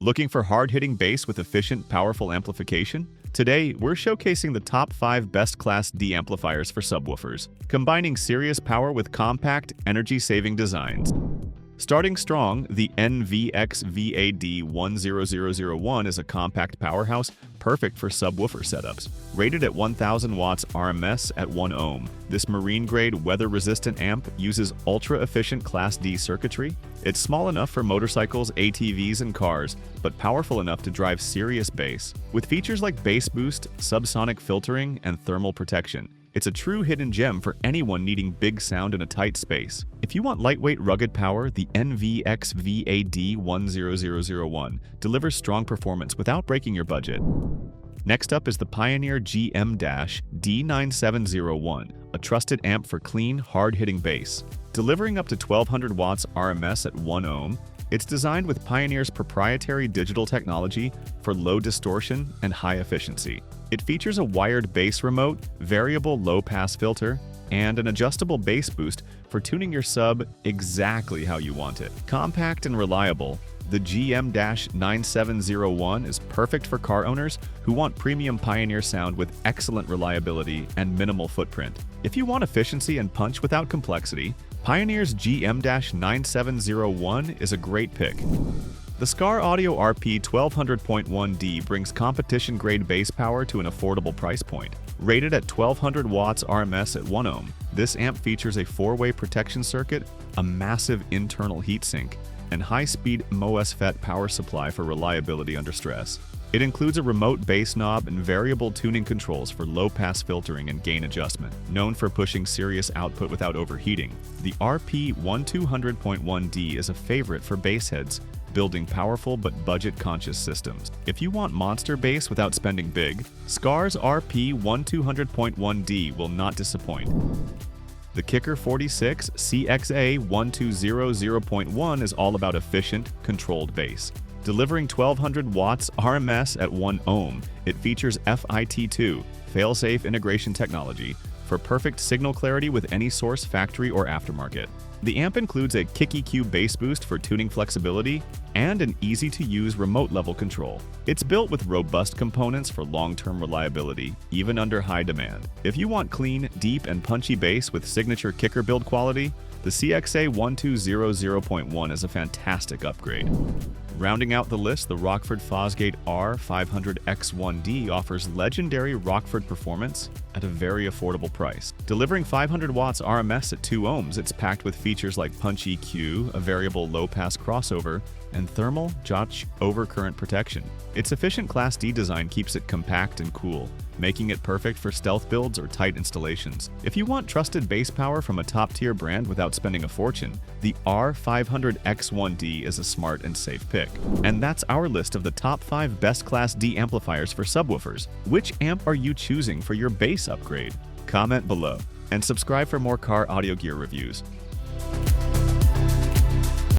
Looking for hard-hitting bass with efficient, powerful amplification? Today, we're showcasing the top 5 best Class D amplifiers for subwoofers, combining serious power with compact, energy-saving designs. Starting strong, the NVX-VAD10001 is a compact powerhouse perfect for subwoofer setups. Rated at 1000 watts RMS at 1 ohm, this marine-grade, weather-resistant amp uses ultra-efficient Class D circuitry. It's small enough for motorcycles, ATVs, and cars, but powerful enough to drive serious bass. With features like bass boost, subsonic filtering, and thermal protection, it's a true hidden gem for anyone needing big sound in a tight space. If you want lightweight, rugged power, the NVX-VAD10001 delivers strong performance without breaking your budget. Next up is the Pioneer GM-D9701, a trusted amp for clean, hard-hitting bass. Delivering up to 1200 watts RMS at 1 ohm, it's designed with Pioneer's proprietary digital technology for low distortion and high efficiency. It features a wired bass remote, variable low-pass filter, and an adjustable bass boost for tuning your sub exactly how you want it. Compact and reliable, the GM-9701 is perfect for car owners who want premium Pioneer sound with excellent reliability and minimal footprint. If you want efficiency and punch without complexity, Pioneer's GM-9701 is a great pick. The Skar Audio RP1200.1D brings competition-grade bass power to an affordable price point. Rated at 1200 watts RMS at 1 ohm, this amp features a 4-way protection circuit, a massive internal heatsink, and high-speed MOSFET power supply for reliability under stress. It includes a remote bass knob and variable tuning controls for low-pass filtering and gain adjustment. Known for pushing serious output without overheating, the RP1200.1D is a favorite for bass heads building powerful but budget-conscious systems. If you want monster bass without spending big, Skar's RP1200.1D will not disappoint. The Kicker 46 CXA1200.1 is all about efficient, controlled bass. Delivering 1200 watts RMS at 1 ohm, it features FIT2, fail-safe integration technology, for perfect signal clarity with any source, factory, or aftermarket. The amp includes a Kick EQ bass boost for tuning flexibility and an easy-to-use remote-level control. It's built with robust components for long-term reliability, even under high demand. If you want clean, deep, and punchy bass with signature kicker build quality, the CXA1200.1 is a fantastic upgrade. Rounding out the list, the Rockford Fosgate R500X1D offers legendary Rockford performance at a very affordable price. Delivering 500 watts RMS at 2 ohms, it's packed with features like punch EQ, a variable low-pass crossover, and thermal Jotch overcurrent protection. Its efficient Class D design keeps it compact and cool, making it perfect for stealth builds or tight installations. If you want trusted bass power from a top-tier brand without spending a fortune, the R500X1D is a smart and safe pick. And that's our list of the top 5 best Class D amplifiers for subwoofers. Which amp are you choosing for your bass upgrade? Comment below, and subscribe for more car audio gear reviews.